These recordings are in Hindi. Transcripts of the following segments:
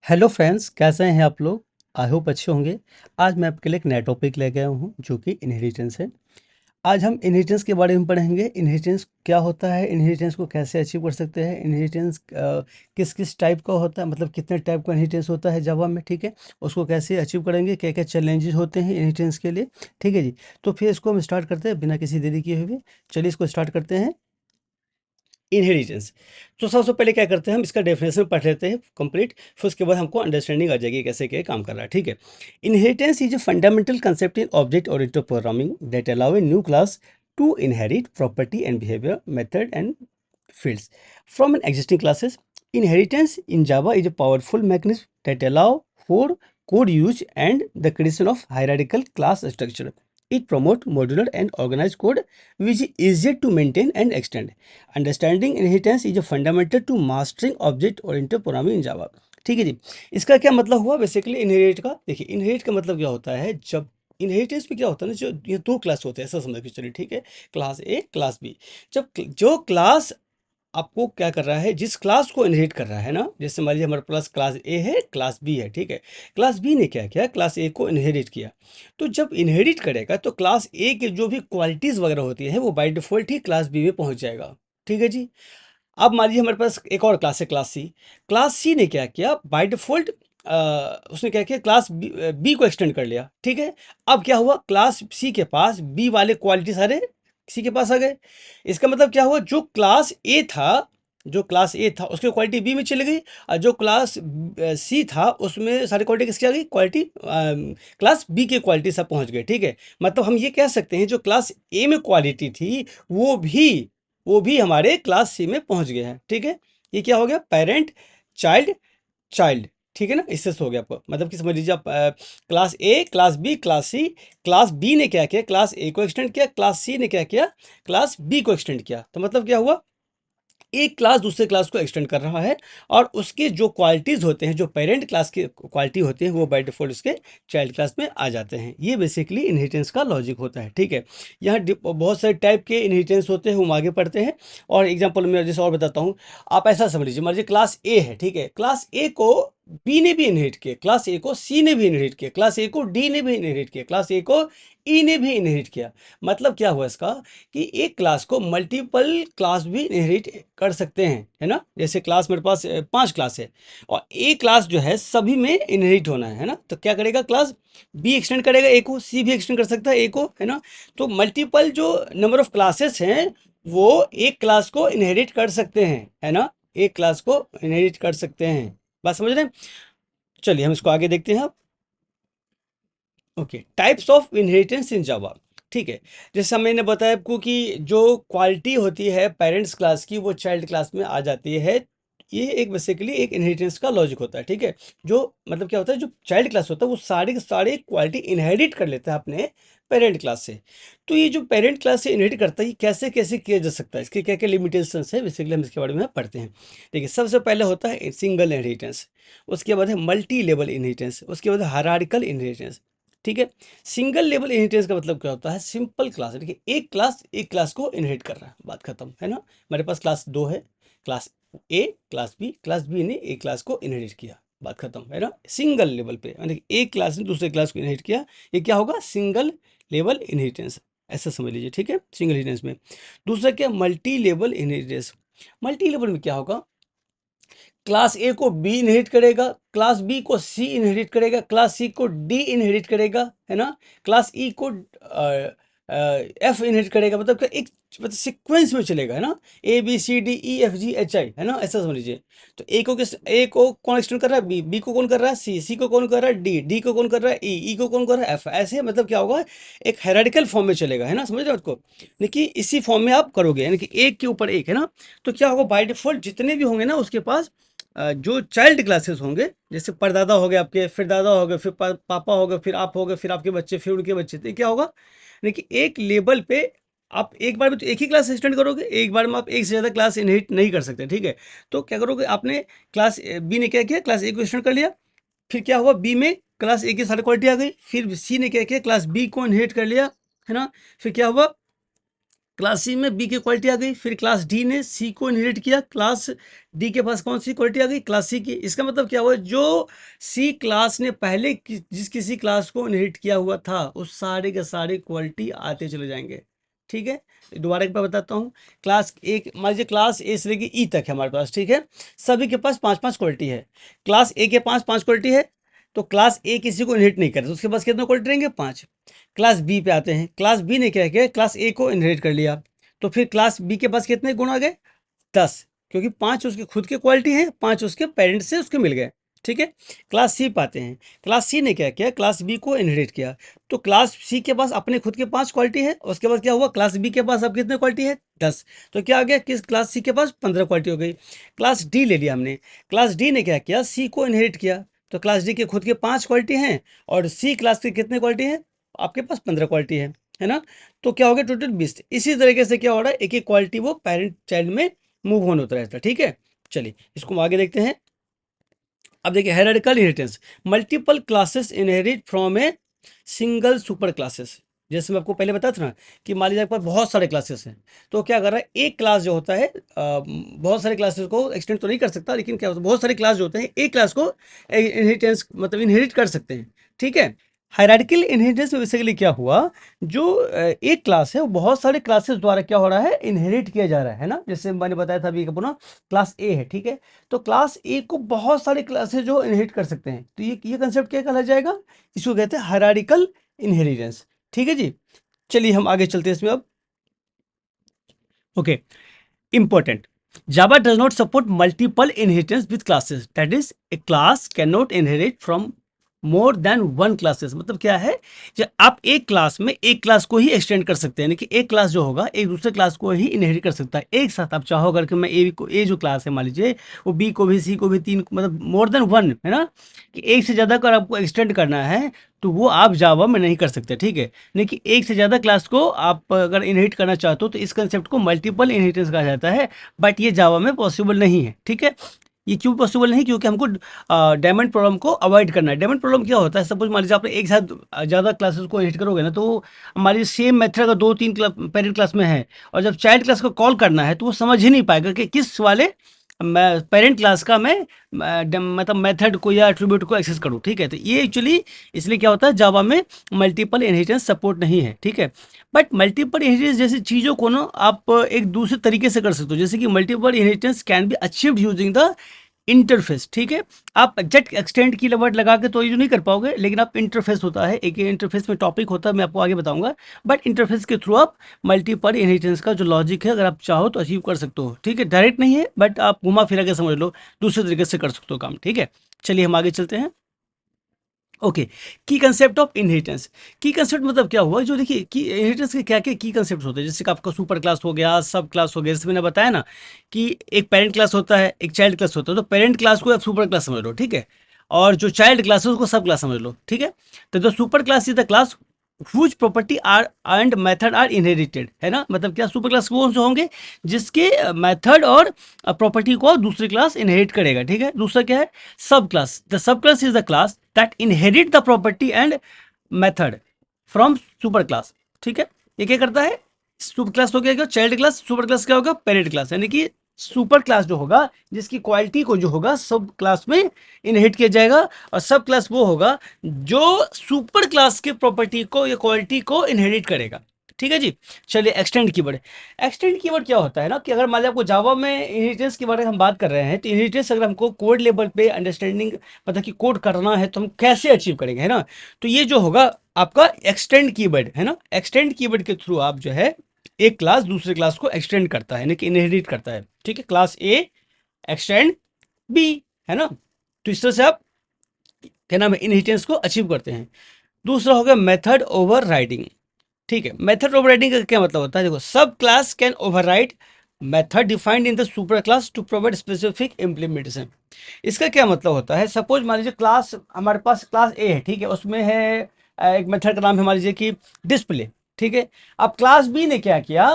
हेलो फ्रेंड्स, कैसे हैं आप लोग। आई होप अच्छे होंगे। आज मैं आपके लिए एक नया टॉपिक ले गया हूँ जो कि इनहेरिटेंस है। आज हम इनहेरिटेंस के बारे में पढ़ेंगे। इनहेरिटेंस क्या होता है, इनहेरिटेंस को कैसे अचीव कर सकते हैं, इनहेरिटेंस किस किस टाइप का होता है, मतलब कितने टाइप का इनहेरिटेंस होता है जावा में, ठीक है। उसको कैसे अचीव करेंगे, क्या क्या चैलेंजेस होते हैं इनहेरिटेंस के लिए, ठीक है जी। तो फिर इसको हम स्टार्ट करते हैं बिना किसी देरी किए हुए। चलिए इसको स्टार्ट करते हैं। इनहेरिटेंस। तो सबसे पहले क्या करते हैं, हम इसका डेफिनेशन पढ़ लेते हैं कंप्लीट। फिर उसके बाद हमको अंडरस्टैंडिंग आ जाएगी कैसे क्या काम कर रहा है, ठीक है। Inheritance is a fundamental concept in object oriented programming that allow a new class to inherit property and behaviour method and fields from an existing classes. Inheritance in Java is a powerful mechanism that allow for code use and the creation of hierarchical class structure. It promotes modular and organized code which is easier to maintain and extend. Understanding inheritance is a fundamental to mastering object oriented programming in Java. ठीक है जी। इसका क्या मतलब हुआ बेसिकली इनहेरिट का। देखिए इनहेरिट का मतलब क्या होता है, जब इनहेरिटेंस में क्या होता है ना, जो ये दो क्लास होते हैं ऐसा समझ के चलिए, ठीक है। Class A class B. जब जो क्लास आपको क्या कर रहा है, जिस क्लास को इनहेरिट कर रहा है ना, जैसे मान लीजिए हमारे पास क्लास ए है क्लास बी है, ठीक है। क्लास बी ने क्या किया, क्लास ए को इनहेरिट किया। तो जब इनहेरिट करेगा तो क्लास ए के जो भी क्वालिटीज़ वगैरह होती है वो बाय डिफ़ॉल्ट ही क्लास बी में पहुंच जाएगा, ठीक है जी। अब मान लीजिए हमारे पास एक और क्लास है क्लास सी। क्लास सी ने क्या किया बाय डिफ़ॉल्ट, उसने क्या किया क्लास बी को एक्सटेंड कर लिया, ठीक है। अब क्या हुआ, क्लास सी के पास बी वाले क्वालिटी सारे सी के पास आ गए। इसका मतलब क्या हुआ, जो क्लास ए था, जो क्लास ए था उसकी क्वालिटी बी में चली गई, और जो क्लास सी था उसमें सारी क्वालिटी किसकी आ गई, क्वालिटी क्लास बी की क्वालिटी सब पहुंच गए, ठीक है। मतलब हम ये कह सकते हैं जो क्लास ए में क्वालिटी थी वो भी वो भी हमारे क्लास सी में पहुंच गए हैं, ठीक है। ये क्या हो गया, पेरेंट चाइल्ड चाइल्ड, ठीक है ना। इससे हो गया आपको, मतलब कि समझ लीजिए आप class A class B class C. Class B ने क्या किया, क्लास ए को एक्सटेंड किया, क्लास सी ने क्या किया, क्लास बी को एक्सटेंड किया। तो मतलब क्या हुआ, एक क्लास दूसरे क्लास को एक्सटेंड कर रहा है, और उसके जो क्वालिटीज़ होते हैं, जो पेरेंट क्लास की क्वालिटी होती है वो बाय डिफॉल्ट उसके चाइल्ड क्लास में आ जाते हैं। ये बेसिकली इनहेरिटेंस का लॉजिक होता है, ठीक है। यहाँ बहुत सारे टाइप के इनहेरिटेंस होते हैं, हम आगे पढ़ते हैं। और एग्जाम्पल में जैसे और बताता हूँ। आप ऐसा समझ लीजिए, मान लीजिए क्लास ए है, ठीक है। क्लास ए को बी ने भी इनहेरिट किया, क्लास ए को सी ने भी इनहेरिट किया, क्लास ए को डी ने भी इनहेरिट किया, क्लास ए को ई ने भी इनहेरिट किया। मतलब क्या हुआ इसका, कि एक क्लास को मल्टीपल क्लास भी इनहेरिट कर सकते हैं, है ना। जैसे क्लास मेरे पास 5 क्लास है, और एक क्लास जो है सभी में इनहेरिट होना है ना। तो क्या करेगा, क्लास बी एक्सटेंड करेगा ए को, सी भी एक्सटेंड कर सकता है ए को, है ना। तो मल्टीपल जो नंबर ऑफ क्लासेस हैं वो एक क्लास को इनहेरिट कर सकते हैं, है ना। एक क्लास को इनहेरिट कर सकते हैं। बात समझ रहे हैं। चलिए हम इसको आगे देखते हैं। Okay, types of inheritance in Java, ठीक है। जैसा मैंने बताया आपको कि जो क्वालिटी होती है पेरेंट्स क्लास की वो चाइल्ड क्लास में आ जाती है। ये एक बेसिकली एक इनहेरिटेंस का लॉजिक होता है, ठीक है। जो मतलब क्या होता है, जो चाइल्ड क्लास होता है वो सारे के सारे क्वालिटी इनहेरिट कर लेता है अपने पेरेंट क्लास से। तो ये जो पेरेंट क्लास से इनहेरिट करता है ये कैसे कैसे किया जा सकता है, इसके क्या क्या लिमिटेशंस है, बेसिकली हम इसके बारे में पढ़ते हैं। देखिए सबसे पहले होता है सिंगल इनहेरिटेंस, उसके बाद है मल्टी लेवल इनहेरिटेंस, उसके बाद हायरार्किकल इनहेरिटेंस, ठीक है। सिंगल लेवल इनहेरिटेंस का मतलब क्या होता है, सिंपल क्लास, देखिए एक क्लास को इनहेरिट कर रहा है, बात खत्म, है ना। हमारे पास क्लास दो है, क्लास ए क्लास बी ने एक क्लास को इनहेरिट किया, बात खत्म, है ना। सिंगल लेवल पे यानी कि एक क्लास ने दूसरे क्लास को इनहेरिट किया, ये क्या होगा, सिंगल लेवल इनहेरिटेंस, ऐसा समझ लीजिए, ठीक है। सिंगल इनहेरिटेंस में दूसरा क्या, multi level inheritance. Multi level में क्या होगा, क्लास ए को बी इनहेरिट करेगा, क्लास बी को सी इनहेरिट करेगा, क्लास सी को डी इनहेरिट करेगा, है ना। क्लास ई को एफ इनहेरिट करेगा, मतलब क्या एक मतलब सीक्वेंस में चलेगा, है ना। A B C D E F G H I, है ना, ऐसा समझ लीजिए। तो ए को कौन एक्सटेंड कर रहा है, बी को कौन कर रहा है, सी को कौन कर रहा है, डी को कौन कर रहा है, ई को कौन कर रहा है, एफ। ऐसे मतलब क्या होगा, एक हायरार्किकल फॉर्म में चलेगा, है ना, समझ रहे हो उसको। देखिए इसी फॉर्म में आप करोगे, यानी कि एक के ऊपर एक, है ना। तो क्या होगा, बाय डिफॉल्ट जितने भी होंगे ना उसके पास जो चाइल्ड क्लासेस होंगे, जैसे परदादा हो गए आपके, फिर दादा हो गए, फिर पापा हो गए, फिर आप हो गए, फिर आपके बच्चे, फिर उनके बच्चे, तो ये क्या होगा, देखिए एक लेवल पे आप एक बार में तो एक ही क्लास एक्सटेंड करोगे, एक बार में आप एक से ज़्यादा क्लास इनहेरिट नहीं कर सकते, ठीक है। तो क्या करोगे, आपने क्लास बी ने क्या किया, क्लास ए को एक्सटेंड कर लिया, फिर क्या हुआ, बी में क्लास ए की सारी क्वालिटी आ गई, फिर सी ने क्या किया, क्लास बी को इनहेरिट कर लिया, है ना। फिर क्या हुआ, क्लास सी में बी की क्वालिटी आ गई, फिर क्लास डी ने सी को इनहेरिट किया, क्लास डी के पास कौन सी क्वालिटी आ गई, क्लास सी की। इसका मतलब क्या हुआ, जो सी क्लास ने पहले जिस किसी क्लास को इनहेरिट किया हुआ था उस सारे के सारे क्वालिटी आते चले जाएंगे। ठीक है, दोबारा एक बार बताता हूँ। क्लास एक, मान लीजिए क्लास ए से लेकर ई तक है हमारे पास, ठीक है, सभी के पास पाँच पाँच क्वालिटी है। क्लास ए के पास पाँच क्वालिटी है, तो क्लास ए किसी को इनहेरिट नहीं करे तो उसके पास कितने क्वालिटी रहेंगे, पाँच। क्लास बी पे आते हैं, क्लास बी ने क्या किया, क्लास ए को इनहेरिट कर लिया, तो फिर क्लास बी के पास कितने गुण आ गए, 10, क्योंकि पांच उसकी खुद की क्वालिटी है, पांच उसके पेरेंट्स से उसके मिल गए। ठीक है, क्लास सी पाते हैं, क्लास सी ने क्या किया, क्लास बी को इनहेरिट किया, तो क्लास सी के पास अपने खुद के पांच क्वालिटी है, उसके बाद क्या हुआ, क्लास बी के पास अब कितने क्वालिटी है, 10, तो क्या आ गया, किस क्लास सी के पास 15 क्वालिटी हो गई। क्लास डी ले लिया हमने, क्लास डी ने क्या किया, सी को इनहेरिट किया, तो क्लास डी के खुद के पांच क्वालिटी हैं और सी क्लास की कितने क्वालिटी है, आपके पास 15 क्वालिटी है ना, तो क्या हो गया, टोटल 20। इसी तरीके से क्या हो रहा है, एक एक क्वालिटी वो पेरेंट चाइल्ड में मूव ऑन होता रहता है। ठीक है, चलिए इसको हम आगे देखते हैं। अब देखिए, hierarchical inheritance, multiple classes inherit from a single super classes. जैसे मैं आपको पहले बताया था ना कि मान लीजिए आपके पास बहुत सारे क्लासेस हैं, तो क्या कर रहा है, एक क्लास जो होता है बहुत सारे क्लासेस को एक्सटेंड तो नहीं कर सकता, लेकिन क्या होता है, बहुत सारे क्लास जो होते हैं एक क्लास को इनहेरिटेंस मतलब इनहेरिट कर सकते हैं। ठीक है, हायरार्किकल इनहेरिटेंस में बेसिकली क्या हुआ, जो एक क्लास है वो बहुत सारे क्लासेस द्वारा क्या हो रहा है, इनहेरिट किया जा रहा है ना। जैसे मैंने बताया था अभी अपना क्लास ए है, ठीक है, तो क्लास ए को बहुत सारे क्लासेस जो इनहेरिट कर सकते हैं, तो ये कंसेप्ट क्या कहला जाएगा, इसको कहते हैं हायरार्किकल इनहेरिटेंस। ठीक है जी, चलिए हम आगे चलते हैं इसमें अब। Okay, important, Java does not support multiple inheritance with classes. That is, a class cannot inherit from more than one classes. मतलब क्या है, जब आप एक क्लास में एक क्लास को ही एक्सटेंड कर सकते हैं, यानी कि एक क्लास जो होगा एक दूसरे क्लास को ही इनहेरिट कर सकता है एक साथ। आप चाहो अगर कि मैं ए को, ए जो क्लास है मान लीजिए वो बी को भी, सी को भी, तीन मतलब मोर देन वन है ना, कि एक से ज़्यादा अगर आपको एक्सटेंड करना है तो वो आप जावा में नहीं कर सकते। ठीक है, यानी कि एक से ज़्यादा क्लास को आप अगर इनहेरिट करना चाहते हो तो इस कंसेप्ट को मल्टीपल इनहेरिटेंस कहा जाता है, बट ये जावा में पॉसिबल नहीं है। ठीक है, ये क्यों पॉसिबल नहीं, क्योंकि हमको डायमंड प्रॉब्लम को अवॉइड करना है। डायमंड प्रॉब्लम क्या होता है, सपोज मान लीजिए आपने एक साथ ज़्यादा क्लासेस को एडिट करोगे ना, तो हमारी सेम मेथड अगर दो तीन पेरेंट क्लास में है और जब चाइल्ड क्लास को कॉल करना है तो वो समझ ही नहीं पाएगा कि किस वाले पेरेंट क्लास का मैं मतलब मेथड को या एट्रीब्यूट को एक्सेस करूँ। ठीक है, तो ये एक्चुअली इसलिए क्या होता है, जावा में मल्टीपल इनहेरिटेंस सपोर्ट नहीं है। ठीक है, बट मल्टीपल इनहेरिटेंस जैसी चीज़ों को ना आप एक दूसरे तरीके से कर सकते हो, जैसे कि multiple inheritance can be achieved using the interface. ठीक है, आप एग्जैक्ट एक्सटेंड की वर्ड लगा के तो ये नहीं कर पाओगे, लेकिन आप इंटरफेस होता है, एक इंटरफेस में टॉपिक होता है, मैं आपको आगे बताऊंगा, बट इंटरफेस के थ्रू आप मल्टीपल इनहेरिटेंस का जो लॉजिक है अगर आप चाहो तो अचीव कर सकते हो। ठीक है, डायरेक्ट नहीं है बट आप घुमा फिरा के समझ लो, दूसरे तरीके से कर सकते हो काम। ठीक है, चलिए हम आगे चलते हैं। ओके, की कंसेप्ट ऑफ इनहेरिटेंस। की कंसेप्ट मतलब क्या हुआ, जो देखिए की इनहेरिटेंस के क्या क्या की कंसेप्ट होते हैं, जैसे कि आपका सुपर क्लास हो गया, सब क्लास हो गया, जैसे मैंने बताया ना कि एक पेरेंट क्लास होता है, एक चाइल्ड क्लास होता है, तो पेरेंट क्लास को आप सुपर क्लास समझ लो। ठीक है, और जो चाइल्ड क्लास है उसको सब क्लास समझ लो। ठीक है, तो जो super class is the class whose property are and method are inherited, है ना। मतलब क्या, सुपर क्लास कौन से होंगे, जिसके मेथड और प्रॉपर्टी को दूसरी क्लास इनहेरिट करेगा। ठीक है, दूसरा क्या है, सब class. The sub class is the class that inherit the property and method from super class. ठीक है, ये क्या करता है, सुपर क्लास हो गया चाइल्ड क्लास, सुपर क्लास क्या होगा, पेरेंट क्लास, यानी कि सुपर क्लास जो होगा जिसकी क्वालिटी को जो होगा सब क्लास में इनहेरिट किया जाएगा, और सब क्लास वो होगा जो सुपर क्लास के प्रॉपर्टी को या क्वालिटी को इनहेरिट करेगा। ठीक है जी, चलिए एक्सटेंड कीवर्ड। एक्सटेंड कीवर्ड क्या होता है ना, कि अगर मान लीजिए आपको जावा में इनहेरिटेंस के बारे में हम बात कर रहे हैं, तो इनहेरिटेंस अगर हमको कोड लेवल पे अंडरस्टैंडिंग मतलब कि कोड करना है तो हम कैसे अचीव करेंगे, है ना। तो ये जो होगा आपका एक्सटेंड कीवर्ड है ना, एक्सटेंड कीवर्ड के थ्रू आप जो है एक क्लास दूसरे क्लास को एक्सटेंड करता है, यानी कि इनहेरिट करता है। ठीक है, क्लास ए एक्सटेंड बी, है ना, तो इस तरह से आप क्या नाम है, इनहेरिटेंस को अचीव करते हैं। दूसरा हो गया मेथड ओवरराइडिंग। ठीक है, मेथड ओवरराइडिंग का क्या मतलब होता है, देखो, सब class can override method defined in the superclass to provide specific implementation. इसका क्या मतलब होता है, सपोज मान लीजिए क्लास हमारे पास क्लास ए है, ठीक है, उसमें है एक मेथड का नाम है मान लीजिए कि डिस्प्ले। ठीक है, अब क्लास बी ने क्या किया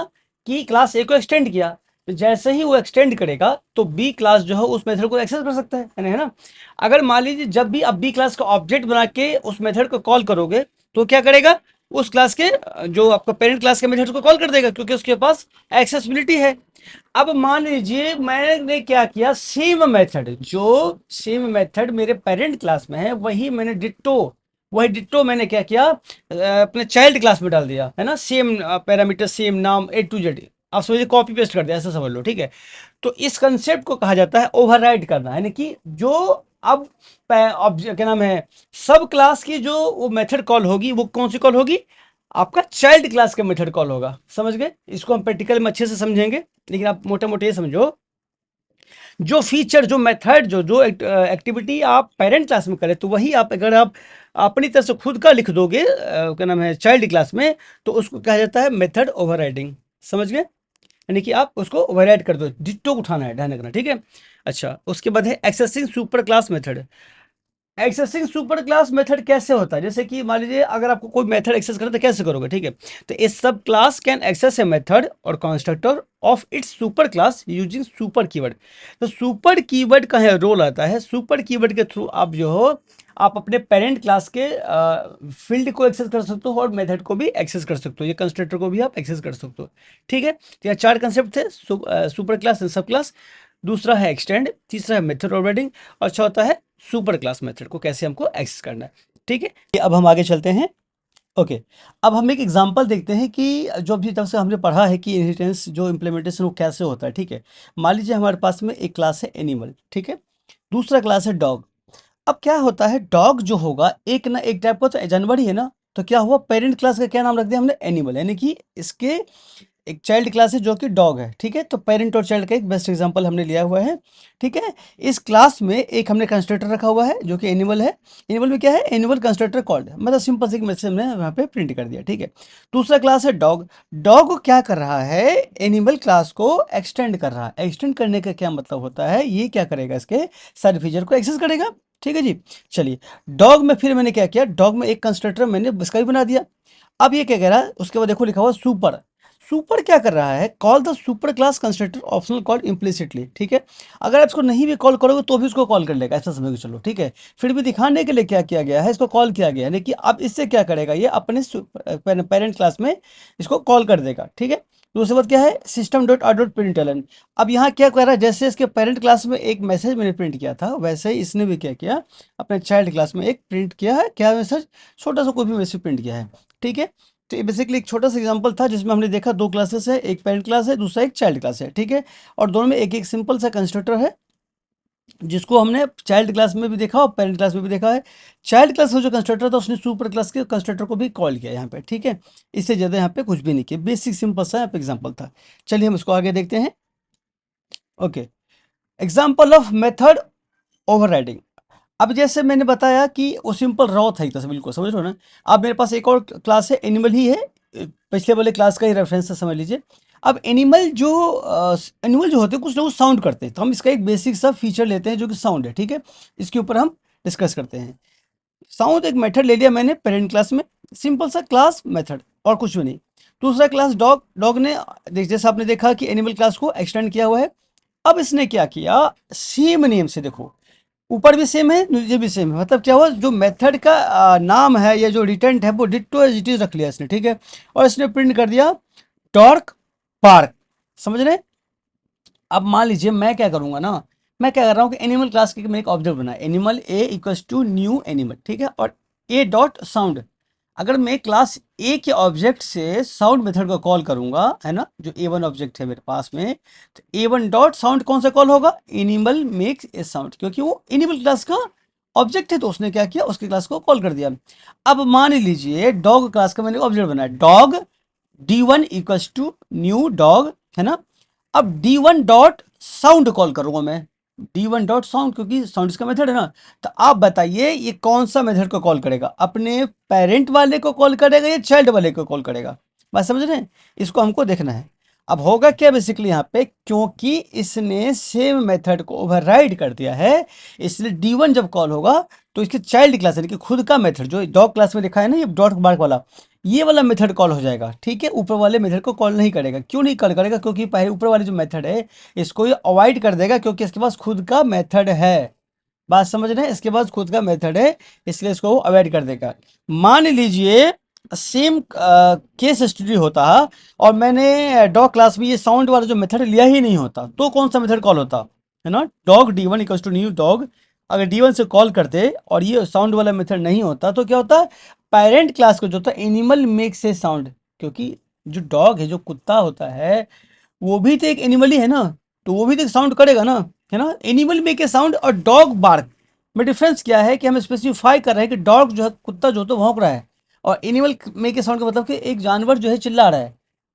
कि क्लास ए को एक्सटेंड किया, तो जैसे ही वो एक्सटेंड करेगा तो बी क्लास जो है उस मेथड को एक्सेस कर सकता है ना। अगर मान लीजिए जब भी आप बी क्लास का ऑब्जेक्ट बना के उस मेथड को कॉल करोगे तो क्या करेगा, उस क्लास के जो आपका पेरेंट क्लास के मेथड को कॉल कर देगा, क्योंकि उसके पास एक्सेसिबिलिटी है। अब मान लीजिए मैंने क्या किया, सेम मेथड, जो सेम मेथड मेरे पेरेंट क्लास में है वही मैंने डिट्टो, वही डिट्टो मैंने क्या किया, अपने चाइल्ड क्लास में डाल दिया, है ना। सेम पैरामीटर, सेम नाम, A to Z, आप समझिए कॉपी पेस्ट कर दिया, ऐसा समझ लो, ठीक है। तो इस कंसेप्ट को कहा जाता है ओवरराइड करना, यानी कि जो अब क्या नाम है, सब क्लास की जो वो मेथड कॉल होगी, वो कौन सी कॉल होगी, आपका चाइल्ड क्लास का मेथड कॉल होगा। समझ गए? इसको हम प्रैक्टिकल में अच्छे से समझेंगे, लेकिन आप मोटे मोटे ये समझो, जो फीचर, जो मेथड, जो जो एक्टिविटी आप पेरेंट क्लास में करें, तो वही आप अगर आप अपनी तरफ से खुद का लिख दोगे क्या नाम है चाइल्ड क्लास में, तो उसको कहा जाता है मेथड ओवरराइडिंग। समझ गए? यानी कि आप उसको ओवरराइड कर दो, डिट्टो उठाना है, ध्यान रखना, ठीक है। अच्छा, उसके बाद है accessing super class method. Accessing super class method कैसे होता है, जैसे कि मान लीजिए अगर आपको कोई मेथड एक्सेस करना तो कैसे करोगे, ठीक है। तो a sub class can access a method और constructor of its super class using super keyword. तो सुपर कीवर्ड का है रोल आता है, सुपर कीवर्ड के थ्रू आप जो हो, आप अपने पेरेंट क्लास के फील्ड को एक्सेस कर सकते हो और मेथड को भी एक्सेस कर सकते हो, ये कंस्ट्रक्टर को भी आप एक्सेस कर सकते हो, ठीक है। तो यहाँ चार कंसेप्ट थे, सुपर क्लास एंड सब क्लास, दूसरा है एक्सटेंड, तीसरा है मेथड ओवरराइडिंग, और चौथा है सुपर क्लास मेथड को कैसे हमको एक्सेस करना है, ठीक है। अब हम आगे चलते हैं। ओके, अब हम एक एग्जांपल देखते हैं कि जो अभी तक से हमने पढ़ा है कि इनहेरिटेंस जो इम्प्लीमेंटेशन वो कैसे होता है, ठीक है। मान लीजिए हमारे पास में एक क्लास है एनिमल, ठीक है, दूसरा क्लास है डॉग। अब क्या होता है, डॉग जो होगा एक ना एक टाइप का तो जानवर ही है ना, तो क्या हुआ, पेरेंट क्लास का क्या नाम रख दिया हमने, एनिमल, यानी कि इसके एक चाइल्ड क्लास है जो कि डॉग है, ठीक है। तो पेरेंट और चाइल्ड का एक बेस्ट एग्जांपल हमने लिया हुआ है, ठीक है। इस क्लास में एक हमने कंस्ट्रक्टर रखा हुआ है जो कि एनिमल है। एनिमल में क्या है, एनिमल कंस्ट्रक्टर कॉल्ड है, मतलब सिंपल से एक मैसेज हमने यहाँ पे प्रिंट कर दिया, ठीक है। दूसरा क्लास है डॉग। डॉग क्या कर रहा है, एनिमल क्लास को एक्सटेंड कर रहा है। एक्सटेंड करने का क्या मतलब होता है, ये क्या करेगा, इसके सारे फीचर को एक्सेस करेगा, ठीक है जी। चलिए, डॉग में फिर मैंने क्या किया, डॉग में एक कंस्ट्रक्टर मैंने इसका भी बना दिया। अब ये क्या कह रहा है, उसके बाद देखो लिखा हुआ सुपर। सुपर क्या कर रहा है, call the super class constructor optional call implicitly, ठीक है। अगर आप इसको नहीं भी कॉल करोगे तो भी उसको कॉल कर लेगा, ऐसा समझ के चलो, ठीक है। फिर भी दिखाने के लिए क्या किया गया है, इसको कॉल किया गया है, यानी कि अब इससे क्या करेगा, ये अपने पेरेंट क्लास में इसको कॉल कर देगा, ठीक है। दूसरे बात क्या है, system dot R dot print L N. अब यहाँ क्या कर रहा है, जैसे इसके पेरेंट क्लास में एक मैसेज मैंने प्रिंट किया था, वैसे ही इसने भी क्या किया, अपने चाइल्ड क्लास में एक प्रिंट किया है, क्या मैसेज, छोटा सा कोई भी मैसेज प्रिंट किया है, ठीक है। तो ये बेसिकली एक छोटा सा एग्जांपल था जिसमें हमने देखा दो क्लासेस है, एक पेरेंट क्लास है, दूसरा एक चाइल्ड क्लास है, ठीक है। और दोनों में एक एक सिंपल सा कंस्ट्रक्टर है, जिसको हमने चाइल्ड क्लास में भी देखा और पेरेंट क्लास में भी देखा है। चाइल्ड क्लास का जो कंस्ट्रक्टर था उसने सुपर क्लास के कंस्ट्रक्टर को भी कॉल किया यहाँ पे, ठीक है। इससे ज़्यादा यहाँ पे कुछ भी नहीं किया, बेसिक सिंपल सा यहाँ पे एग्जाम्पल था। चलिए हम इसको आगे देखते हैं। Okay, example of method overriding. अब जैसे मैंने बताया कि वो सिंपल रॉ था, एक तरह से, बिल्कुल समझ लो ना। अब मेरे पास एक और क्लास है एनिमल ही है, पिछले वाले क्लास का ही रेफरेंस से समझ लीजिए। अब एनिमल जो होते हैं कुछ लोग साउंड करते हैं, तो हम इसका एक बेसिक सा फीचर लेते हैं जो कि साउंड है, ठीक है। इसके ऊपर हम डिस्कस करते हैं। साउंड एक मेथड ले लिया मैंने पेरेंट क्लास में, सिंपल सा क्लास मेथड और कुछ भी नहीं। दूसरा क्लास डॉग, डॉग ने जैसे आपने देखा कि एनिमल क्लास को एक्सटेंड किया हुआ है। अब इसने क्या किया, सेम नेम से, देखो ऊपर भी सेम है नीचे भी सेम है, मतलब क्या हुआ, जो मेथड का नाम है या जो रिटर्न है वो डिट्टो एज इट इज रख लिया इसने, ठीक है। और इसने प्रिंट कर दिया डॉर्क पार्क। समझ रहे? अब मान लीजिए मैं क्या करूंगा ना, मैं क्या कर रहा हूँ कि एनिमल क्लास की मैं एक ऑब्जेक्ट बना, animal A equals to new animal, ठीक है। और ए डॉट साउंड, अगर मैं क्लास ए के ऑब्जेक्ट से साउंड मेथड को कॉल करूंगा, है ना, जो ए वन ऑब्जेक्ट है मेरे पास में, तो ए वन डॉट साउंड कौन सा कॉल होगा, एनिमल मेक्स ए साउंड, क्योंकि वो एनिमल क्लास का ऑब्जेक्ट है, तो उसने क्या किया, उसके क्लास को कॉल कर दिया। अब मान लीजिए डॉग क्लास का मैंने ऑब्जेक्ट बनाया, dog D one equals to new dog, है ना। अब D one dot sound call करूंगा मैं, डी वन डॉट साउंड, क्योंकि साउंड इसका मेथड है ना। तो आप बताइए ये कौन सा मेथड को कॉल करेगा, अपने पेरेंट वाले को कॉल करेगा या चाइल्ड वाले को कॉल करेगा, बात समझ रहे हैं, इसको हमको देखना है। अब होगा क्या बेसिकली यहाँ पे, क्योंकि इसने सेम मेथड को ओवरराइड कर दिया है, इसलिए डी वन जब कॉल होगा तो इसके चाइल्ड क्लास यानी कि खुद का मेथड जो डॉग क्लास में लिखा है ना, ये डॉट मार्क वाला, ये वाला मेथड कॉल हो जाएगा, ठीक है। ऊपर वाले मेथड को कॉल नहीं करेगा, क्यों नहीं कॉल करेगा, क्योंकि पहले ऊपर वाले जो मेथड है इसको ये अवॉइड कर देगा, क्योंकि इसके पास खुद का मेथड है, बात समझ रहे हैं, इसके पास खुद का मेथड है, इसलिए इसको वो अवॉइड कर देगा। मान लीजिए सेम केस स्टडी होता और मैंने डॉग क्लास में ये साउंड वाला जो मेथड लिया ही नहीं होता, तो कौन सा मेथड कॉल होता है ना, dog D1 equals to new dog. अगर D1 से कॉल करते और ये साउंड वाला मेथड नहीं होता तो क्या होता, पेरेंट क्लास को जो होता एनिमल मेक से साउंड, क्योंकि जो डॉग है, जो कुत्ता होता है, वो भी तो एक एनिमल ही है ना, तो वो भी तो साउंड करेगा ना, है ना। एनिमल मेक ए साउंड और डॉग बार्क में डिफरेंस क्या है कि हम स्पेसिफाई कर रहे हैं कि डॉग जो है, कुत्ता जो तो भौंक रहा है, और एनिमल मेक ए साउंड का मतलब कि एक जानवर जो है चिल्ला रहा है।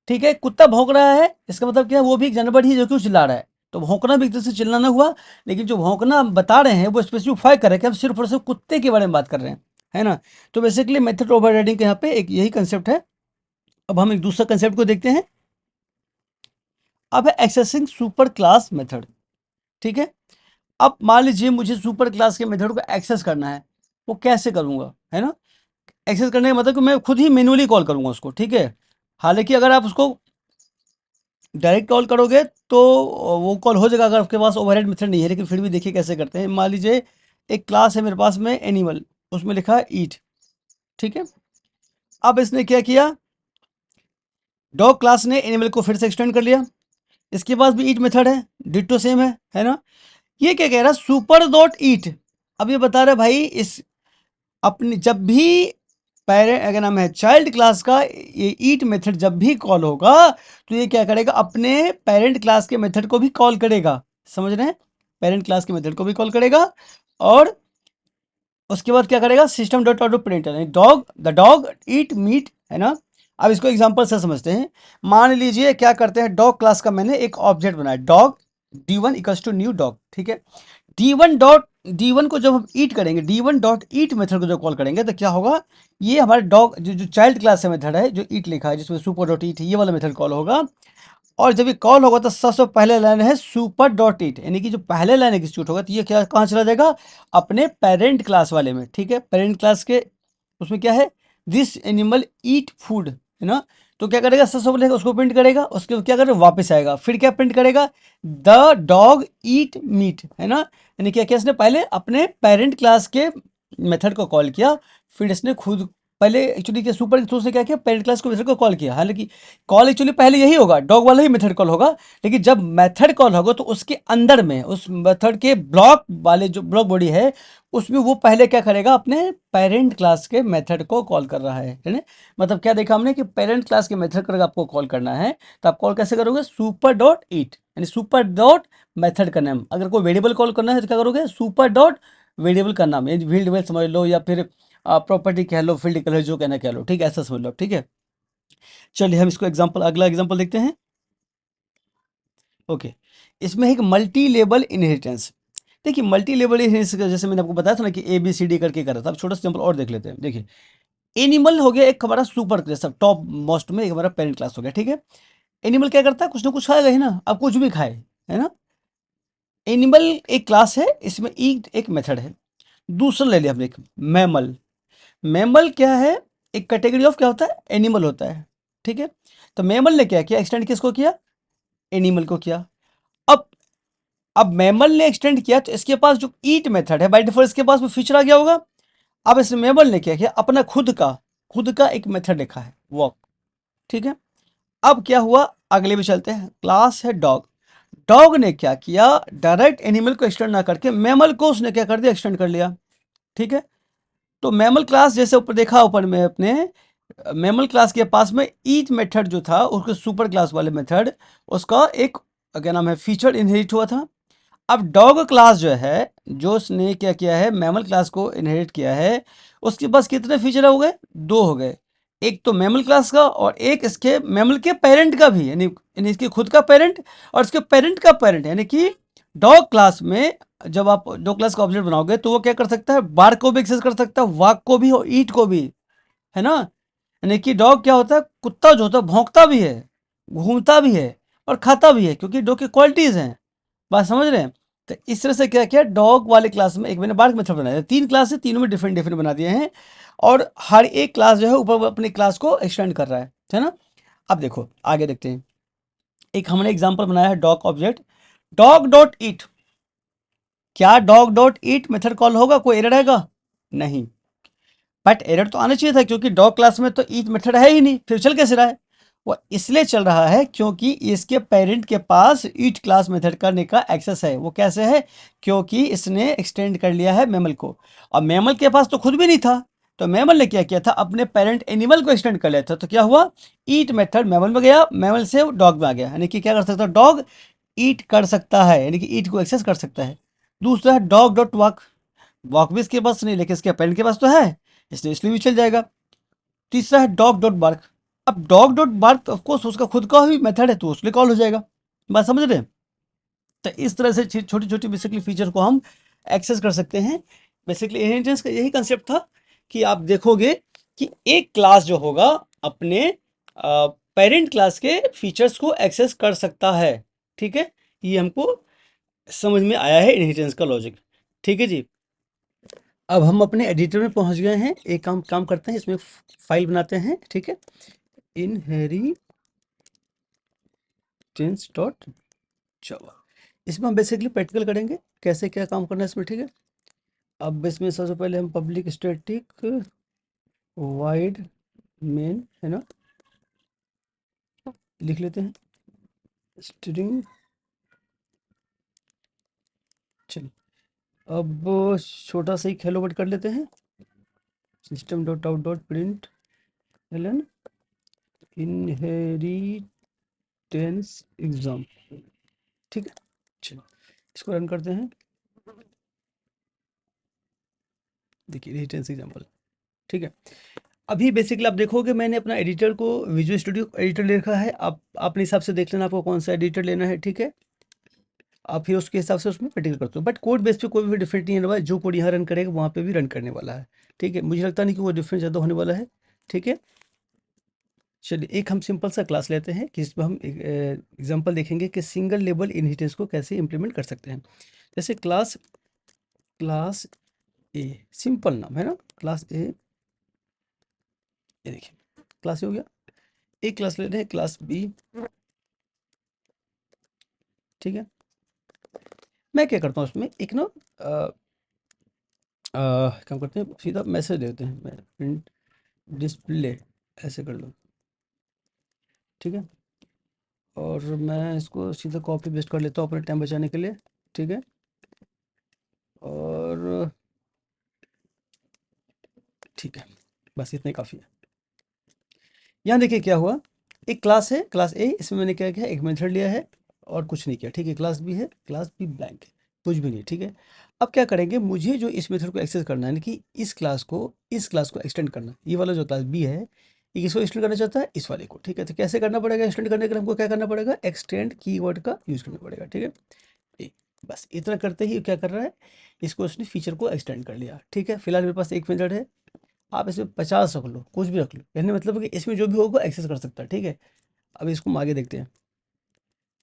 ठीक है, कुत्ता भौंक रहा है, इसका मतलब क्या है, वो भी एक जानवर ही है जो कि चिल्ला रहा है, तो भौंकना भी एक तरह से चिल्लाना हुआ। लेकिन जो भौंकना हम बता रहे हैं वो स्पेसिफाई कर रहे हैं कि हम सिर्फ और सिर्फ कुत्ते के बारे में बात कर रहे हैं, है ना। तो बेसिकली मेथड ओवरराइडिंग के यहाँ पे एक यही कंसेप्ट है। अब हम एक दूसरा कंसेप्ट को देखते हैं। अब है एक्सेसिंग सुपर क्लास मेथड। ठीक है, अब मान लीजिए मुझे सुपर क्लास के मेथड को एक्सेस करना है, वो कैसे करूंगा, है ना। एक्सेस करने का मतलब कि मैं खुद ही मैन्युअली कॉल करूंगा उसको, ठीक है। हालांकि अगर आप उसको डायरेक्ट कॉल करोगे तो वो कॉल हो जाएगा अगर आपके पास ओवरहेड मेथड नहीं है, लेकिन फिर भी देखिए कैसे करते हैं। मान लीजिए एक क्लास है मेरे पास में एनिमल, उसमें लिखा है ईट। ठीक है, अब इसने क्या किया, डॉग क्लास ने एनिमल को फिर से एक्सटेंड कर लिया, इसके पास भी ईट मेथड है, डिट्टो सेम है ना। ये क्या कह रहा है, सुपर डॉट ईट। अब ये बता रहा है भाई, इस अपनी जब भी पेरेंट अगर नाम है चाइल्ड क्लास का ये ईट मेथड जब भी कॉल होगा तो ये क्या करेगा, अपने पेरेंट क्लास के मेथड को भी कॉल करेगा। समझ रहे हैं, पेरेंट क्लास के मेथड को भी कॉल करेगा, और उसके बाद क्या करेगा, system dot out print dog the dog eat meat, है ना। अब इसको एग्जांपल से समझते हैं। मान लीजिए क्या करते हैं, डॉग क्लास का मैंने एक ऑब्जेक्ट बनाया, dog D1 equals to new dog. ठीक है, D1 को जब हम ईट करेंगे, D1 डॉट ईट मेथड को जब कॉल करेंगे तो क्या होगा, ये हमारे डॉग जो चाइल्ड क्लास से मेथड है, जो ईट लिखा है जिसमें सुपर डॉट ईट, ये वाला मेथड कॉल होगा। और जब ये कॉल होगा तो सबसे पहले लाइन है सुपर डॉट ईट, यानी कि जो पहले लाइन एग्जीक्यूट होगा तो ये क्या कहाँ चला जाएगा, अपने पेरेंट क्लास वाले में। ठीक है, पेरेंट क्लास के उसमें क्या है, दिस एनिमल ईट फूड, है ना। तो क्या करेगा, सबसे पहले उसको प्रिंट करेगा, उसके बाद क्या करेगा, वापस आएगा, फिर क्या प्रिंट करेगा, द डॉग ईट मीट, है ना। यानी क्या किया इसने, पहले अपने पेरेंट क्लास के मेथड को कॉल किया, फिर इसने खुद पहले एक्चुअली क्या सुपर के थ्रू से क्या किया, पेरेंट क्लास को मेथड को कॉल किया। हालांकि कॉल एक्चुअली पहले यही होगा, डॉग वाला ही मेथड कॉल होगा, लेकिन जब मेथड कॉल होगा तो उसके अंदर में उस मेथड के ब्लॉक वाले जो ब्लॉक बॉडी है उसमें वो पहले क्या करेगा, अपने पेरेंट क्लास के मेथड को कॉल कर रहा है ना। मतलब क्या देखा हमने कि पेरेंट क्लास के मेथड का अगर आपको कॉल करना है तो आप कॉल कैसे करोगे, सुपर डॉट ईट, यानी सुपर डॉट मेथड का नाम। अगर कोई वेरिएबल कॉल करना है तो क्या करोगे, सुपर डॉट वेरिएबल का नाम, फील्ड समझ लो, या फिर प्रॉपर्टी कह लो, फील्ड कह लो, जो कहना कह लो, ठीक है, ऐसा समझ लो। ठीक है, चलिए हम इसको एग्जांपल, अगला एग्जांपल देखते हैं। ओके, इसमें एक मल्टी लेवल इनहेरिटेंस। देखिए मल्टी लेवल इनहेरिटेंस का जैसे मैंने आपको बताया था ना कि ABCD करके कर रहा था, अब छोटा सा एग्जांपल और देख लेते हैं। देखिए एनिमल हो गया एक हमारा सुपर क्लास, टॉप मोस्ट में एक हमारा पेरेंट क्लास हो गया। ठीक है, एनिमल क्या करता है, कुछ ना कुछ खाएगा ही ना, अब कुछ भी खाए, है ना। एनिमल एक क्लास है, इसमें एक मेथड है। दूसरा ले लिया हमने एक मैमल। मैमल क्या है, एक कैटेगरी ऑफ क्या होता है, एनिमल होता है। ठीक है, तो मैमल ने क्या किया, एक्सटेंड किसको किया, एनिमल को किया। अब अब मैमल ने एक्सटेंड किया तो इसके पास जो ईट मेथड है बाय डिफॉल्ट इसके पास में फीचर आ गया होगा। अब इस मैमल ने क्या किया, अपना खुद का एक मेथड लिखा है, वॉक। ठीक है, अब क्या हुआ, अगले भी चलते हैं, क्लास है डॉग। डॉग ने क्या किया, डायरेक्ट एनिमल को एक्सटेंड ना करके मैमल को उसने क्या कर दिया, एक्सटेंड कर लिया। ठीक है, तो मैमल क्लास जैसे ऊपर देखा, ऊपर में अपने मैमल क्लास के पास में ईच मेथड जो था उसके सुपर क्लास वाले मेथड, उसका एक क्या नाम है, फीचर इनहेरिट हुआ था। अब डॉग क्लास जो है, जो उसने क्या किया है, मैमल क्लास को इनहेरिट किया है, उसके पास कितने फीचर हो गए, दो हो गए। एक तो मैमल क्लास का और एक इसके मैमल के पेरेंट का भी, यानी इसके खुद का पेरेंट और इसके पेरेंट का पेरेंट, यानी कि डॉग क्लास में जब आप डॉग क्लास का ऑब्जेक्ट बनाओगे तो वो क्या कर सकता है, बार्क को भी एक्सेस कर सकता है, वाक को भी और ईट को भी, है ना। यानी कि डॉग क्या होता है, कुत्ता जो होता है भौंकता भी है, घूमता भी है और खाता भी है, क्योंकि डॉग की क्वालिटीज हैं। बात समझ रहे हैं। तो इस तरह से क्या किया, डॉग वाले क्लास में एक मैंने बार्क मेथड बनाया, तीन क्लास है, तीनों में डिफरेंट डिफरेंट बना दिए हैं, और हर एक क्लास जो है ऊपर अपनी क्लास को एक्सटेंड कर रहा है ना। अब देखो आगे देखते हैं, एक हमने एग्जांपल बनाया है डॉग ऑब्जेक्ट, डॉग डॉट ईट। क्या डॉग डॉट ईट मेथड कॉल होगा, कोई एरर आएगा, नहीं। बट एरर तो आना चाहिए था, क्योंकि डॉग क्लास में तो ईच मेथड है ही नहीं, फिर चल कैसे रहा है? वो इसलिए चल रहा है क्योंकि इसके पेरेंट के पास ईच क्लास मेथड करने का एक्सेस है। वो कैसे है? क्योंकि इसने एक्सटेंड कर लिया है मैमल को, और मैमल के पास तो खुद भी नहीं था। तो मैमल ने क्या किया था, अपने पेरेंट एनिमल को एक्सटेंड कर लिया था। तो क्या हुआ, ईट मेथड मैमल में गया, मैमल से डॉग में आ गया, यानी कि क्या कर सकता है, डॉग ईट कर सकता है, यानी कि ईट को एक्सेस कर सकता है। दूसरा है डॉग डॉट वॉक, वॉक भी इसके पास नहीं, लेकिन इसके पेरेंट के पास तो है, इसलिए भी चल जाएगा। तीसरा है डॉग डॉट बार्क। अब डॉग डॉट बार्क ऑफकोर्स उसका खुद का भी मेथड है, तो उसके कॉल हो जाएगा। बात समझ रहे हैं? तो इस तरह से छोटी छोटी बेसिकली फीचर को हम एक्सेस कर सकते हैं। बेसिकली इनहेरिटेंस का यही कंसेप्ट था कि आप देखोगे कि एक क्लास जो होगा अपने पेरेंट क्लास के फीचर्स को एक्सेस कर सकता है। ठीक है, ये हमको समझ में आया है इनहेरिटेंस का लॉजिक। ठीक है जी। अब हम अपने एडिटर में पहुंच गए हैं। एक काम काम करते हैं, इसमें फाइल बनाते हैं। ठीक है, inheritance.java। इसमें हम बेसिकली प्रैक्टिकल करेंगे कैसे क्या काम करना है इसमें। ठीक है, अब इसमें सबसे पहले हम पब्लिक स्टैटिक वाइड मेन है ना लिख लेते हैं, स्ट्रिंग। चलिए, अब छोटा सा ही हेलो वर्ड कर लेते हैं, system dot out dot print L N inheritance exam. ठीक है, चलिए इसको रन करते हैं। देखिए इनहेरिटेंस एग्जाम्पल। ठीक है, अभी बेसिकली आप देखोगे मैंने अपना एडिटर को विजुअल स्टूडियो एडिटर ले रखा है। आप अपने हिसाब से देख लेना आपको कौन सा एडिटर लेना है। ठीक है, आप फिर उसके हिसाब से उसमें प्रैक्टिकल करते हो, बट कोड बेस पे कोई भी डिफरेंट नहीं होने वाला है। जो कोड यहाँ रन करेगा वहाँ पे भी रन करने वाला है। ठीक है, मुझे लगता नहीं कि वो डिफरेंस ज़्यादा होने वाला है। ठीक है, चलिए एक हम सिंपल सा क्लास लेते हैं कि इसमें हम एग्जांपल देखेंगे कि सिंगल लेबल इनहेरिटेंस को कैसे इंप्लीमेंट कर सकते हैं। जैसे क्लास क्लास ए, सिंपल नाम है ना, क्लास ए। ये देखिए क्लास ए हो गया। एक क्लास ले रहे हैं क्लास बी। ठीक है, मैं क्या करता हूँ उसमें एक ना क्या करते हैं, सीधा मैसेज देते हैं, मैं प्रिंट डिस्प्ले ऐसे कर लो। ठीक है, और मैं इसको सीधा कॉपी पेस्ट कर लेता हूँ अपने टाइम बचाने के लिए। ठीक है, और ठीक है, बस इतना ही काफ़ी है। यहाँ देखिए क्या हुआ, एक क्लास है क्लास ए, इसमें मैंने क्या किया, एक मेथड लिया है और कुछ नहीं किया। ठीक है, क्लास बी है, क्लास बी ब्लैंक है, कुछ भी नहीं। ठीक है, अब क्या करेंगे, मुझे जो इस मेथड को एक्सेस करना है, यानी कि इस क्लास को एक्सटेंड करना, ये वाला जो क्लास बी है ये किसको एक्सटेंड करना चाहता है, इस वाले को। ठीक है, तो कैसे करना पड़ेगा, एक्सटेंड करने के लिए हमको क्या करना पड़ेगा, एक्सटेंड कीवर्ड का यूज़ करना पड़ेगा। ठीक है, ए, बस इतना करते ही क्या कर रहा है, इसको उसने फीचर को एक्सटेंड कर लिया। ठीक है, फिलहाल मेरे पास एक मेथड है, आप इसमें 50 रख लो, कुछ भी रख लो, कहने मतलब है कि इसमें जो भी होगा एक्सेस कर सकता है। ठीक है, अब इसको हम आगे देखते हैं।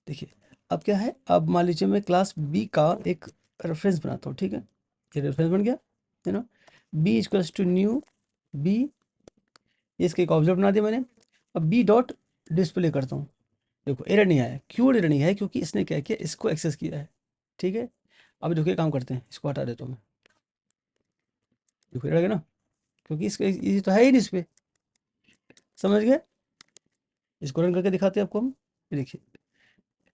देखिए अब क्या है, अब मान लीजिए मैं क्लास बी का एक रेफरेंस बनाता हूँ। ठीक है, ये रेफरेंस बन गया है ना, B equals to new B, इसके एक ऑब्जेक्ट बना दिया मैंने। अब बी डॉट डिस्प्ले करता हूँ, देखो एरर नहीं आया। क्यों एरर नहीं आया, क्योंकि इसने क्या किया, इसको एक्सेस किया है। ठीक है, अब देखो ये काम करते हैं, इसको हटा देता हूँ मैं, देखो एरर आ गया ना, क्योंकि इसका ये तो है ही नहीं इस पे। समझ गए? इसको रन करके दिखाते हैं आपको हम। ये देखिए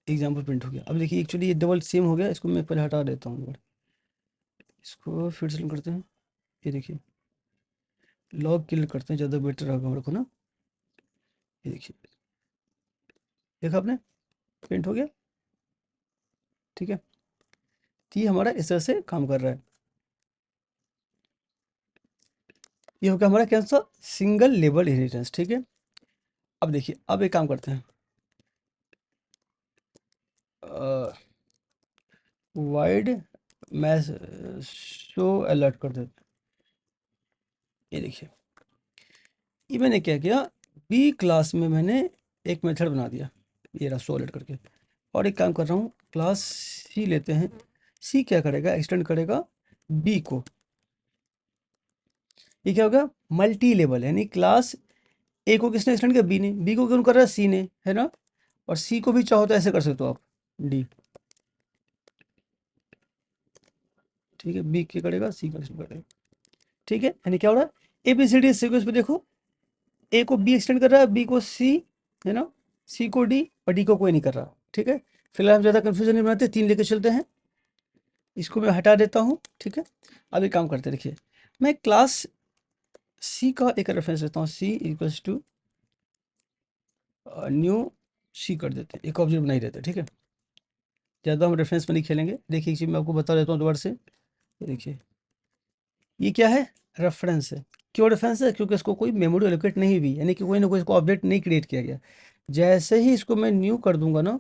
एग्जाम्पल प्रिंट हो गया। अब देखिए एक्चुअली ये डबल सेम हो गया, इसको मैं पहले हटा देता हूँ, इसको फिर से run करते हैं। ये देखिए लॉग क्लियर करते हैं, ज़्यादा बेटर होगा हमारे को ना। ये देखिए, देखा आपने, प्रिंट हो गया। ठीक है, तो ये हमारा इस तरह से काम कर रहा है। ये हो गया हमारा क्या सा, सिंगल लेबल इनहेरिटेंस। ठीक है, अब देखिए अब एक काम करते हैं, वाइड मैस शो अलर्ट कर देते हैं। ये देखिए, ये मैंने क्या किया, बी क्लास में मैंने एक मेथड बना दिया, ये रहा शो अलर्ट करके। और एक काम कर रहा हूँ, क्लास सी लेते हैं, सी क्या करेगा, एक्सटेंड करेगा बी को। ये क्या होगा, मल्टी लेवल, यानी क्लास ए को किसने एक्सटेंड किया, बी ने, बी को क्यों कर रहा है, सी ने, है ना। और सी को भी चाहो तो ऐसे कर सकते हो आप, डी। ठीक है, बी क्या करेगा, सी का एक्सटेंड करेगा। ठीक है, यानी क्या हो रहा है, ABCD सीक्वेंस में देखो, ए को बी एक्सटेंड कर रहा है, बी को सी, है ना, सी को डी और डी को कोई नहीं कर रहा। ठीक है, फिलहाल हम ज़्यादा कंफ्यूजन नहीं बनाते, 3 लेके चलते हैं। इसको मैं हटा देता हूँ। ठीक है, अब एक काम करते हैं, देखिए मैं क्लास सी का एक रेफरेंस लेता हूँ, सी इक्वल्स टू न्यू सी कर देते हैं, एक ऑब्जेक्ट बना ही देते हैं। ठीक है, ज़्यादा हम रेफरेंस में नहीं खेलेंगे। देखिए एक चीज़ मैं आपको बता देता हूँ दोबारा से। ये देखिए, ये क्या है, रेफरेंस है। क्यों रेफरेंस है? क्योंकि इसको कोई मेमोरी एलोकेट नहीं हुई, यानी कि कोई ना कोई इसको ऑब्जेक्ट नहीं क्रिएट किया गया। जैसे ही इसको मैं न्यू कर दूंगा ना,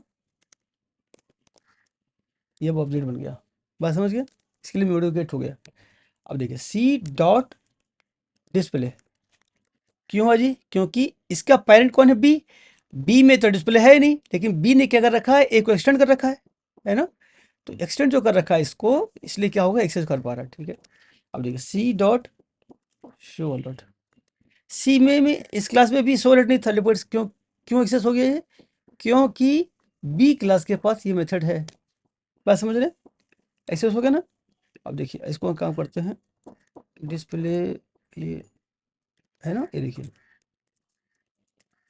ये अब ऑब्जेक्ट बन गया। बात समझ गया? इसके लिए मेमोरी एलोकेट हो गया। अब देखिए सी डॉट डिस्प्ले, क्यों हुआ जी? क्योंकि इसका पेरेंट कौन है? बी। बी में तो डिस्प्ले है ही नहीं, लेकिन बी ने क्या कर रखा है, ए को एक्सटेंड कर रखा है ना। तो एक्सटेंड जो कर रखा है इसको, इसलिए क्या होगा, एक्सेस कर पा रहा है। ठीक है, अब देखिए सी डॉट शो अलर्ट, सी में इस क्लास में भी शो अलर्ट नहीं था, लेकिन क्यों क्यों एक्सेस हो गया ये? क्योंकि बी क्लास के पास ये मेथड है। बात समझ रहे? एक्सेस हो गया ना। अब देखिए इसको काम करते हैं, डिस्प्ले ये है ना, ये देखिए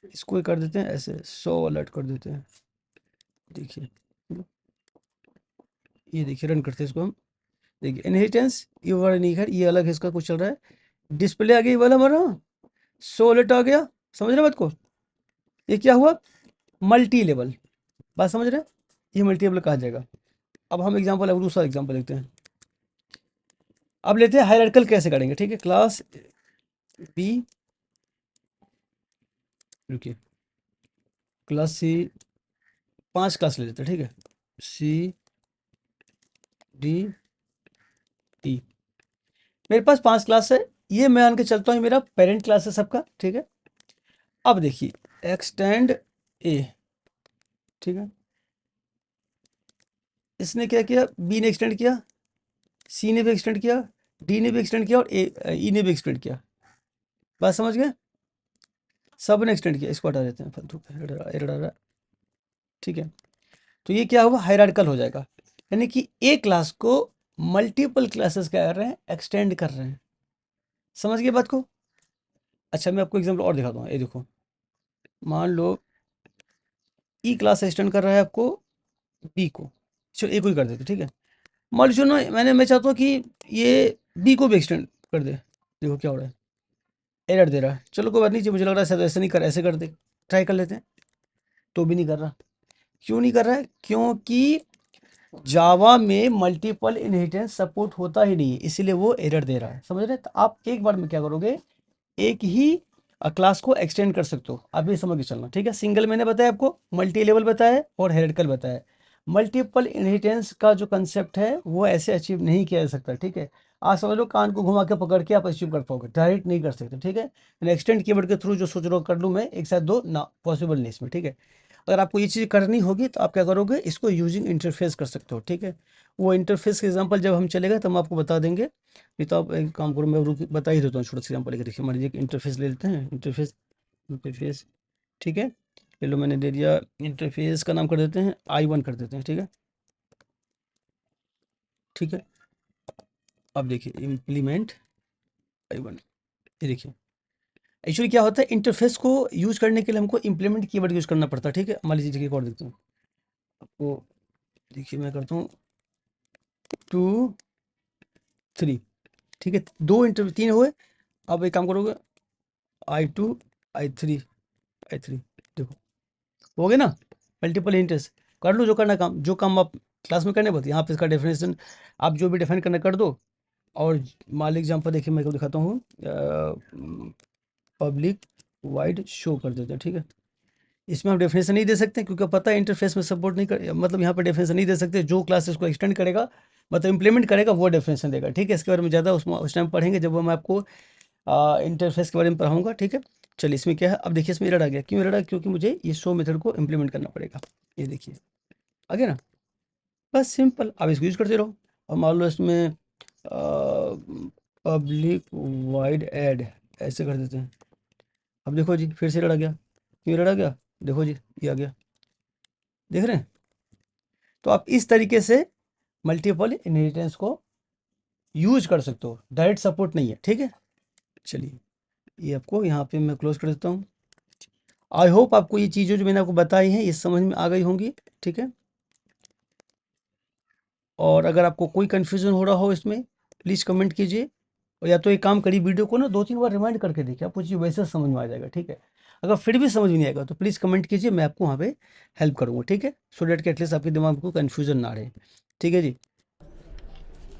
इसको कर देते हैं ऐसे, शो अलर्ट कर देते हैं। देखिए ये देखिए रन करते हैं इसको हम। देखिए इनहेरिटेंस ये वाला नहीं है, ये अलग है, इसका कुछ चल रहा है। डिस्प्ले आ गई वाला हमारा, शो अलर्ट आ गया। समझ रहे बात को? ये क्या हुआ, मल्टी लेवल। बात समझ रहे हैं? ये मल्टी लेवल कहा जाएगा। अब हम एग्जांपल, अब दूसरा एग्जांपल देखते हैं। अब लेते हैं हायरार्किकल कैसे करेंगे। ठीक है, क्लास बी, रुकिए, क्लास सी, 5 क्लास ले लेते हैं। ठीक है, सी डी ई, मेरे पास 5 क्लास है। ये मैं मान के चलता हूँ मेरा पेरेंट क्लास है सबका। ठीक है, अब देखिए एक्सटेंड ए, ठीक है, इसने क्या किया, बी ने एक्सटेंड किया, सी ने भी एक्सटेंड किया, डी ने भी एक्सटेंड किया और ई ने भी एक्सटेंड किया। बात समझ गए? सब ने एक्सटेंड किया। इसको हटा देते हैं, फालतू का एरर आ रहा है। ठीक है, तो ये क्या हुआ, हायरार्किकल हो जाएगा, यानी कि ए क्लास को मल्टीपल क्लासेस क्या कर रहे हैं, एक्सटेंड कर रहे हैं। समझ गए बात को? अच्छा मैं आपको एग्जाम्पल और दिखा दूंगा। ये देखो, मान लो ई क्लास एक्सटेंड कर रहा है आपको बी को, चलो ए को ही कर देते। ठीक है, मान लीजिए ना, मैं चाहता हूँ कि ये बी को भी एक्सटेंड कर दे। देखो क्या हो रहा है, एरर दे रहा है। चलो कोई बात नहीं जी, मुझे लग रहा है शायद ऐसे नहीं कर, ऐसे कर दे, ट्राई कर लेते हैं। तो भी नहीं कर रहा। क्यों नहीं कर रहा है? क्योंकि जावा में मल्टीपल इनहेरिटेंस सपोर्ट होता ही नहीं है, इसीलिए वो एरर दे रहा है। समझ रहे हैं? तो आप एक बार में क्या करोगे, एक ही क्लास को एक्सटेंड कर सकते हो। आप ये समझ के चलना। ठीक है, सिंगल मैंने बताया आपको, मल्टी लेवल बताया और हेरिडिकल बताया। मल्टीपल इनहेरिटेंस का जो कंसेप्ट है वो ऐसे अचीव नहीं किया जा सकता। ठीक है, आज समझ लो कान को घुमा के पकड़ के आप अचीव कर पाओगे, डायरेक्ट नहीं कर सकते। ठीक है, एक्सटेंड कीवर्ड के थ्रू जो सोच रहा कर लूँ मैं एक साथ दो ना, पॉसिबल नहीं इसमें। ठीक है, अगर आपको ये चीज़ करनी होगी तो आप क्या करोगे, इसको यूजिंग इंटरफेस कर सकते हो। ठीक है, वो इंटरफेस के एग्जांपल जब हम चलेगा तो हम आपको बता देंगे। नहीं तो आप एक काम करो, मैं रुक बता ही देता हूँ, छोटा सा एग्जांपल लेकर। देखिए मान लीजिए कि इंटरफेस ले लेते हैं, इंटरफेस, इंटरफेस, ठीक है, चलो मैंने दे दिया, इंटरफेस का नाम कर देते हैं I1 कर देते हैं। ठीक है, ठीक है, अब देखिए इम्प्लीमेंट I1, ये देखिए एक्चुअली क्या होता है, इंटरफेस को यूज करने के लिए हमको इम्प्लीमेंट कीवर्ड यूज करना पड़ता है। ठीक है, मान लीजिए देखिए एक और देखते हैं आपको। देखिए मैं करता हूँ 2 3, ठीक है, दो इंटर 3 हुए। अब एक काम करोगे, I2 I3 I3, देखो हो गया ना, मल्टीपल इंटरेस्ट। कर लो जो करना काम, जो काम आप क्लास में करने बोलते हैं, यहाँ पे इसका डेफिनेशन आप जो भी डिफाइन करना कर दो। और मान लीजिए एग्जाम्पल देखिए मैं को दिखाता हूँ, पब्लिक वाइड शो कर देते हैं। ठीक है, इसमें हम डेफिनेशन नहीं दे सकते क्योंकि पता है इंटरफेस में सपोर्ट नहीं कर, मतलब यहाँ पे डेफिनेशन नहीं दे सकते। जो क्लास इसको एक्सटेंड करेगा, मतलब इंप्लीमेंट करेगा, वो डेफिनेशन देगा। ठीक है, इसके बारे में ज़्यादा उस टाइम पढ़ेंगे जब मैं आपको इंटरफेस के बारे में पढ़ाऊंगा। ठीक है, चलिए इसमें क्या है, अब देखिए इसमें एरर आ गया। क्यों एरर आ गया? क्योंकि मुझे ये शो मेथड को इंप्लीमेंट करना पड़ेगा। ये देखिए आ गया ना, बस सिंपल। अब इसको यूज करते रहो। और मान लो इसमें पब्लिक वाइड ऐड ऐसे कर देते हैं। अब देखो जी फिर से एरर आ गया। क्यों एरर आ गया? देखो जी ये आ गया, देख रहे हैं? तो आप इस तरीके से मल्टीपल इनहेरिटेंस को यूज कर सकते हो, डायरेक्ट सपोर्ट नहीं है। ठीक है, चलिए ये आपको यहाँ पे मैं क्लोज कर देता हूँ। आई होप आपको ये चीज़ें जो मैंने आपको बताई हैं ये समझ में आ गई होंगी, ठीक है। और अगर आपको कोई कन्फ्यूज़न हो रहा हो इसमें, प्लीज़ कमेंट कीजिए। और या तो एक काम करिए, वीडियो को ना 2-3 बार रिमाइंड करके देखिए, आपको चीज़ वैसे समझ में आ जाएगा, ठीक है। अगर फिर भी समझ में नहीं आएगा तो प्लीज़ कमेंट कीजिए, मैं आपको वहाँ पे हेल्प करूँगा, ठीक है। सो दैट कि एटलीस्ट आपके दिमाग में कोई कन्फ्यूज़न ना रहे, ठीक है जी।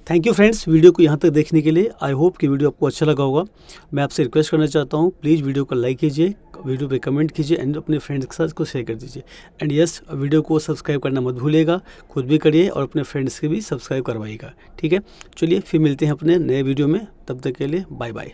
थैंक यू फ्रेंड्स, वीडियो को यहाँ तक देखने के लिए। आई होप कि वीडियो आपको अच्छा लगा होगा। मैं आपसे रिक्वेस्ट करना चाहता हूँ, प्लीज़ वीडियो को लाइक कीजिए, वीडियो पे कमेंट कीजिए एंड अपने फ्रेंड्स के साथ इसको शेयर कर दीजिए। एंड यस, वीडियो को सब्सक्राइब करना मत भूलिएगा, खुद भी करिए और अपने फ्रेंड्स के भी सब्सक्राइब करवाइएगा, ठीक है। चलिए फिर मिलते हैं अपने नए वीडियो में, तब तक के लिए बाय बाय।